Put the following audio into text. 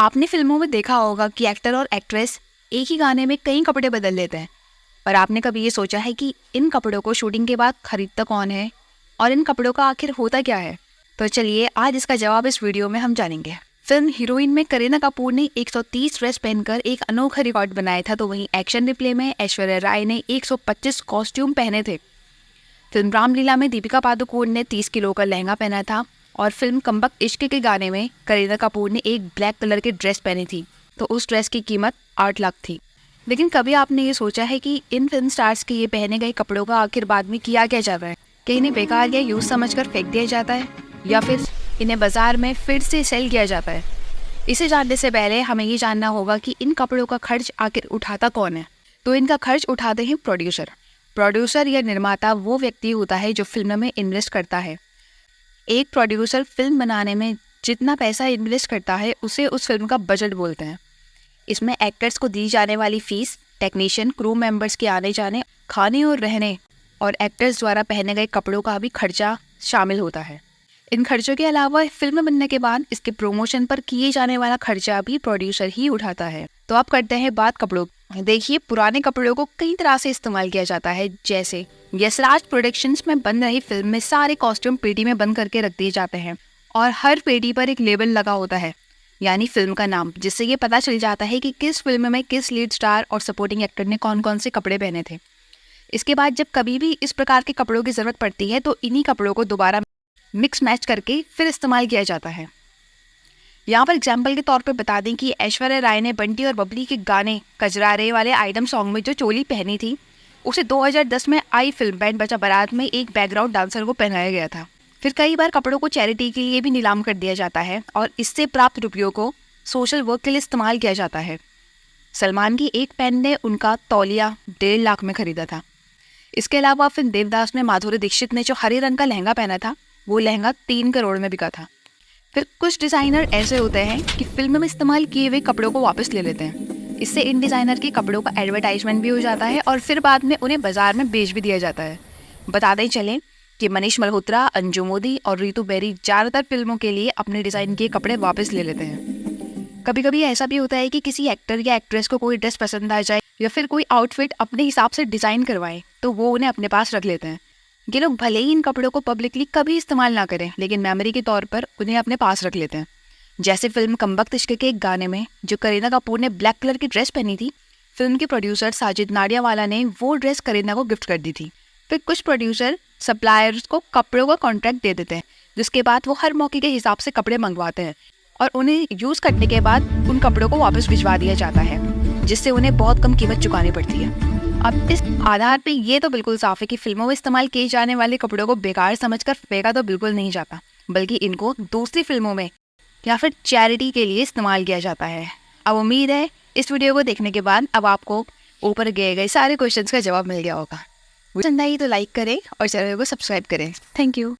आपने फिल्मों में देखा होगा कि एक्टर और एक्ट्रेस एक ही गाने में कई कपड़े बदल लेते हैं। पर आपने कभी ये सोचा है कि इन कपड़ों को शूटिंग के बाद खरीदता कौन है और इन कपड़ों का आखिर होता क्या है? तो चलिए आज इसका जवाब इस वीडियो में हम जानेंगे। फिल्म हीरोइन में करीना कपूर ने 130 ड्रेस पहनकर एक अनोखा रिकॉर्ड बनाया था, तो वहीं एक्शन रिप्ले में ऐश्वर्या राय ने 125 कॉस्ट्यूम पहने थे। फिल्म रामलीला में दीपिका पादुकोण ने 30 किलो का लहंगा पहना था और फिल्म कम्बक इश्क के गाने में करीना कपूर ने एक ब्लैक कलर की ड्रेस पहनी थी, तो उस ड्रेस की कीमत 8 लाख थी। लेकिन कभी आपने ये सोचा है कि इन फिल्म स्टार्स के ये पहने गए कपड़ों का आखिर बाद में किया क्या जाता है? कि इन्हें बेकार या यूज समझकर फेंक दिया जाता है या फिर इन्हें बाजार में फिर से सेल किया जाता है? इसे जानने से पहले हमें ये जानना होगा कि इन कपड़ों का खर्च आखिर उठाता कौन है। तो इनका खर्च उठाते हैं प्रोड्यूसर या निर्माता वो व्यक्ति होता है जो फिल्म में इन्वेस्ट करता है। एक प्रोड्यूसर फिल्म बनाने में जितना पैसा इन्वेस्ट करता है उसे उस फिल्म का बजट बोलते हैं। इसमें एक्टर्स को दी जाने वाली फीस, टेक्नीशियन, क्रू मेंबर्स के आने जाने, खाने और रहने और एक्टर्स द्वारा पहने गए कपड़ों का भी खर्चा शामिल होता है। इन खर्चों के अलावा फिल्म बनने के बाद इसके प्रमोशन पर किए जाने वाला खर्चा भी प्रोड्यूसर ही उठाता है। तो अब करते हैं बात कपड़ों। देखिए, पुराने कपड़ों को कई तरह से इस्तेमाल किया जाता है। जैसे यशराज प्रोडक्शंस में बन रही फिल्म में सारे कॉस्ट्यूम पेटी में बंद करके रख दिए जाते हैं और हर पेटी पर एक लेबल लगा होता है, यानी फिल्म का नाम, जिससे ये पता चल जाता है कि किस फिल्म में किस लीड स्टार और सपोर्टिंग एक्टर ने कौन कौन से कपड़े पहने थे। इसके बाद जब कभी भी इस प्रकार के कपड़ों की जरूरत पड़ती है तो इन्हीं कपड़ों को दोबारा मिक्स मैच करके फिर इस्तेमाल किया जाता है। यहाँ पर एग्जाम्पल के तौर पर बता दें कि ऐश्वर्या राय ने बंटी और बबली के गाने कजरारे वाले आइटम सॉन्ग में जो चोली पहनी थी उसे 2010 में आई फिल्म बैंड बजा बारात में एक बैकग्राउंड डांसर को पहनाया गया था। फिर कई बार कपड़ों को चैरिटी के लिए भी नीलाम कर दिया जाता है और इससे प्राप्त रुपयों को सोशल वर्क के लिए इस्तेमाल किया जाता है। सलमान की एक फैन ने उनका तौलिया 1.5 लाख में खरीदा था। इसके अलावा फिल्म देवदास में माधुरी दीक्षित ने जो हरे रंग का लहंगा पहना था वो लहंगा 3 करोड़ में बिका था। फिर कुछ डिज़ाइनर ऐसे होते हैं कि फिल्म में इस्तेमाल किए हुए कपड़ों को वापस ले लेते हैं। इससे इन डिज़ाइनर के कपड़ों का एडवर्टाइजमेंट भी हो जाता है और फिर बाद में उन्हें बाजार में बेच भी दिया जाता है। बताते चलें कि मनीष मल्होत्रा, अंजू मोदी और रीतू बेरी ज़्यादातर फिल्मों के लिए अपने डिज़ाइन किए कपड़े वापस ले लेते हैं। कभी कभी ऐसा भी होता है कि किसी एक्टर या एक्ट्रेस को कोई ड्रेस पसंद आ जाए या फिर कोई आउटफिट अपने हिसाब से डिज़ाइन करवाए तो वो उन्हें अपने पास रख लेते हैं। ये लोग भले ही इन कपड़ों को पब्लिकली कभी इस्तेमाल ना करें, लेकिन मेमोरी के तौर पर उन्हें अपने पास रख लेते हैं। जैसे फिल्म कम्बक इश्क के एक गाने में जो करीना कपूर ने ब्लैक कलर की ड्रेस पहनी थी, फिल्म के प्रोड्यूसर साजिद नाडियावाला ने वो ड्रेस करीना को गिफ्ट कर दी थी। फिर कुछ प्रोड्यूसर सप्लायर्स को कपड़ों का कॉन्ट्रैक्ट दे देते हैं, जिसके बाद वो हर मौके के हिसाब से कपड़े मंगवाते हैं और उन्हें यूज़ करने के बाद उन कपड़ों को वापस भिजवा दिया जाता है, जिससे उन्हें बहुत कम कीमत चुकानी पड़ती है। अब इस आधार पे ये तो बिल्कुल साफ है कि फिल्मों में इस्तेमाल किए जाने वाले कपड़ों को बेकार समझकर फेंका तो बिल्कुल नहीं जाता, बल्कि इनको दूसरी फिल्मों में या फिर चैरिटी के लिए इस्तेमाल किया जाता है। अब उम्मीद है इस वीडियो को देखने के बाद अब आपको ऊपर गए सारे क्वेश्चंस का जवाब मिल गया होगा। पसंद आई तो लाइक करें और चैनल को सब्सक्राइब करें। Thank you.